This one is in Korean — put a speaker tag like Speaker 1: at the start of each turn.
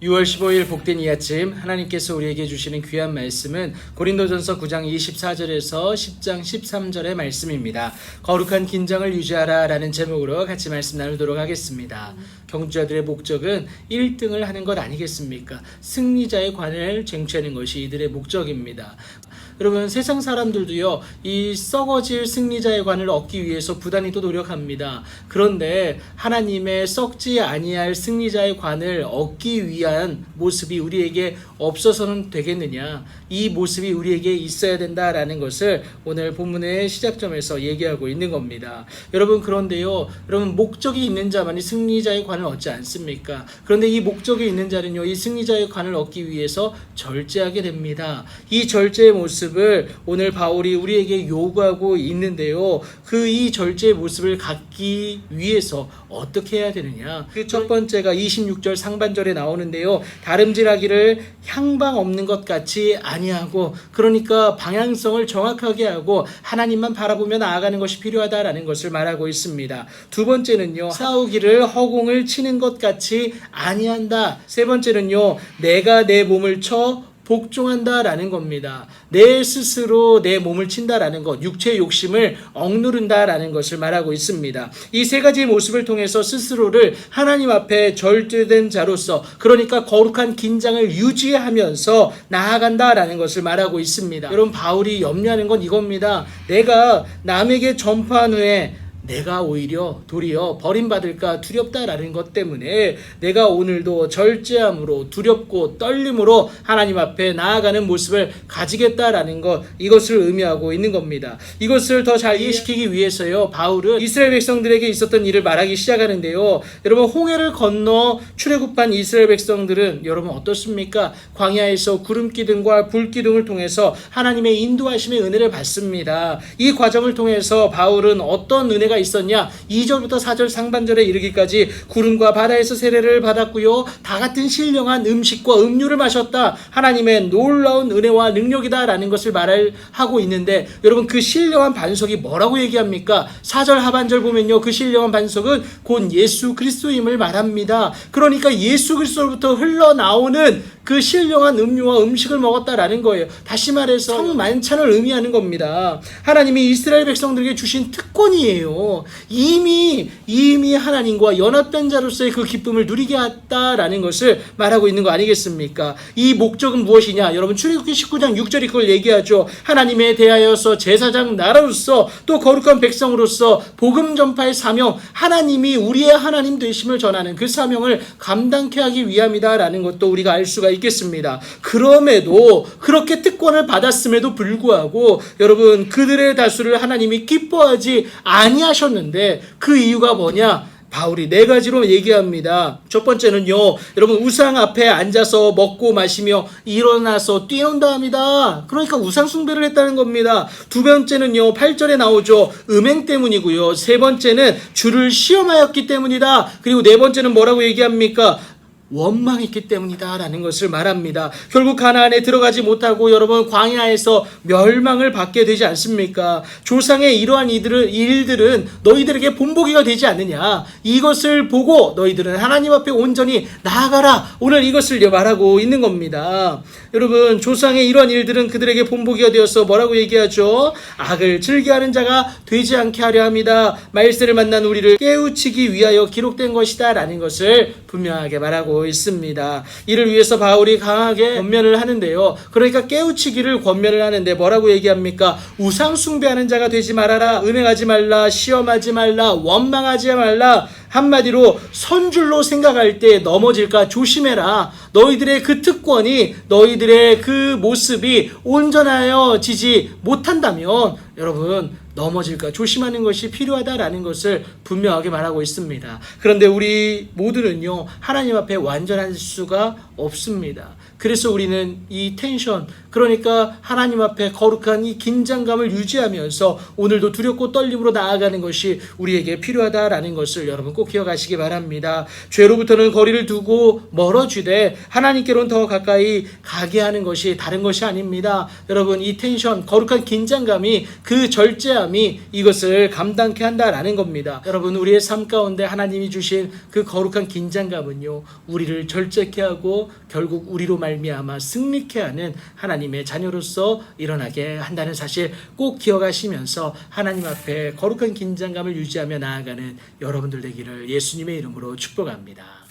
Speaker 1: 6월 15일 복된 이 아침 하나님께서 우리에게 주시는 귀한 말씀은 고린도전서 9장 24절에서 10장 13절의 말씀입니다. 거룩한 긴장을 유지하라 라는 제목으로 같이 말씀 나누도록 하겠습니다. 경주자들의 목적은 1등을 하는 것 아니겠습니까? 승리자의 관을 쟁취하는 것이 이들의 목적입니다. 여러분, 세상 사람들도요, 이 썩어질 승리자의 관을 얻기 위해서 부단히 또 노력합니다. 그런데 하나님의 썩지 아니할 승리자의 관을 얻기 위한 모습이 우리에게 없어서는 되겠느냐? 이 모습이 우리에게 있어야 된다라는 것을 오늘 본문의 시작점에서 얘기하고 있는 겁니다. 여러분, 그런데요, 여러분, 목적이 있는 자만이 승리자의 관을 얻지 않습니까? 그런데 이 목적이 있는 자는요, 이 승리자의 관을 얻기 위해서 절제하게 됩니다. 이 절제의 모습을 오늘 바울이 우리에게 요구하고 있는데요, 이 절제의 모습을 갖기 위해서 어떻게 해야 되느냐? 그 첫 번째가 26절 상반절에 나오는데요, 다름질하기를 향방 없는 것 같이 아니하고, 그러니까 방향성을 정확하게 하고 하나님만 바라보며 나아가는 것이 필요하다라는 것을 말하고 있습니다. 두 번째는요, 싸우기를 허공을 치는 것 같이 아니한다. 세 번째는요, 내가 내 몸을 쳐 복종한다라는 겁니다. 내 스스로 내 몸을 친다라는 것, 육체의 욕심을 억누른다라는 것을 말하고 있습니다. 이 세 가지의 모습을 통해서 스스로를 하나님 앞에 절제된 자로서, 그러니까 거룩한 긴장을 유지하면서 나아간다라는 것을 말하고 있습니다. 여러분, 바울이 염려하는 건 이겁니다. 내가 남에게 전파한 후에 내가 오히려 도리어 버림받을까 두렵다라는 것 때문에 내가 오늘도 절제함으로 두렵고 떨림으로 하나님 앞에 나아가는 모습을 가지겠다라는 것, 이것을 의미하고 있는 겁니다. 이것을 더 잘 이해시키기 위해서요, 바울은 이스라엘 백성들에게 있었던 일을 말하기 시작하는데요, 여러분, 홍해를 건너 출애굽한 이스라엘 백성들은 여러분 어떻습니까? 광야에서 구름기둥과 불기둥을 통해서 하나님의 인도하심의 은혜를 받습니다. 이 과정을 통해서 바울은 어떤 은혜가 있었냐? 2절부터 4절 상반절에 이르기까지 구름과 바다에서 세례를 받았고요, 다 같은 신령한 음식과 음료를 마셨다. 하나님의 놀라운 은혜와 능력이다 라는 것을 말하고 있는데, 여러분, 그 신령한 반석이 뭐라고 얘기합니까? 4절 하반절 보면요, 그 신령한 반석은 곧 예수 그리스도임을 말합니다. 그러니까 예수 그리스도로부터 흘러나오는 그 신령한 음료와 음식을 먹었다라는 거예요. 다시 말해서 성만찬을 의미하는 겁니다. 하나님이 이스라엘 백성들에게 주신 특권이에요. 이미 하나님과 연합된 자로서의 그 기쁨을 누리게 했다라는 것을 말하고 있는 거 아니겠습니까? 이 목적은 무엇이냐? 여러분, 출애굽기 19장 6절이 그걸 얘기하죠. 하나님에 대하여서 제사장 나라로서 또 거룩한 백성으로서 복음 전파의 사명, 하나님이 우리의 하나님 되심을 전하는 그 사명을 감당케 하기 위함이다라는 것도 우리가 알 수가 있겠습니다. 그럼에도, 그렇게 특권을 받았음에도 불구하고 여러분, 그들의 다수를 하나님이 기뻐하지 아니하셨는데 그 이유가 뭐냐? 바울이 네 가지로 얘기합니다. 첫 번째는요, 여러분, 우상 앞에 앉아서 먹고 마시며 일어나서 뛰어온다 합니다. 그러니까 우상 숭배를 했다는 겁니다. 두 번째는요, 8절에 나오죠. 음행 때문이고요. 세 번째는 주를 시험하였기 때문이다. 그리고 네 번째는 뭐라고 얘기합니까? 원망했기 때문이다 라는 것을 말합니다. 결국 가나안에 들어가지 못하고 여러분, 광야에서 멸망을 받게 되지 않습니까? 조상의 이러한 일들은 너희들에게 본보기가 되지 않느냐? 이것을 보고 너희들은 하나님 앞에 온전히 나아가라. 오늘 이것을 말하고 있는 겁니다. 여러분, 조상의 이러한 일들은 그들에게 본보기가 되어서 뭐라고 얘기하죠? 악을 즐겨하는 자가 되지 않게 하려 합니다. 말세를 만난 우리를 깨우치기 위하여 기록된 것이다 라는 것을 분명하게 말하고 있습니다. 이를 위해서 바울이 강하게 권면을 하는데요, 그러니까 깨우치기를 권면을 하는데 뭐라고 얘기합니까? 우상 숭배하는 자가 되지 말아라. 음행하지 말라. 시험하지 말라. 원망하지 말라. 한마디로 선줄로 생각할 때 넘어질까 조심해라. 너희들의 그 특권이, 너희들의 그 모습이 온전하여지지 못한다면 여러분, 넘어질까 조심하는 것이 필요하다라는 것을 분명하게 말하고 있습니다. 그런데 우리 모두는요, 하나님 앞에 완전할 수가 없습니다. 그래서 우리는 이 텐션, 그러니까 하나님 앞에 거룩한 이 긴장감을 유지하면서 오늘도 두렵고 떨림으로 나아가는 것이 우리에게 필요하다라는 것을 여러분 꼭 기억하시기 바랍니다. 죄로부터는 거리를 두고 멀어지되 하나님께로는 더 가까이 가게 하는 것이 다른 것이 아닙니다. 여러분, 이 텐션, 거룩한 긴장감이 그 절제함이 이것을 감당케 한다라는 겁니다. 여러분, 우리의 삶 가운데 하나님이 주신 그 거룩한 긴장감은요, 우리를 절제케 하고 결국 우리로 말미암아 승리케 하는 하나님의 자녀로서 일어나게 한다는 사실 꼭 기억하시면서 하나님 앞에 거룩한 긴장감을 유지하며 나아가는 여러분들 되기를 예수님의 이름으로 축복합니다.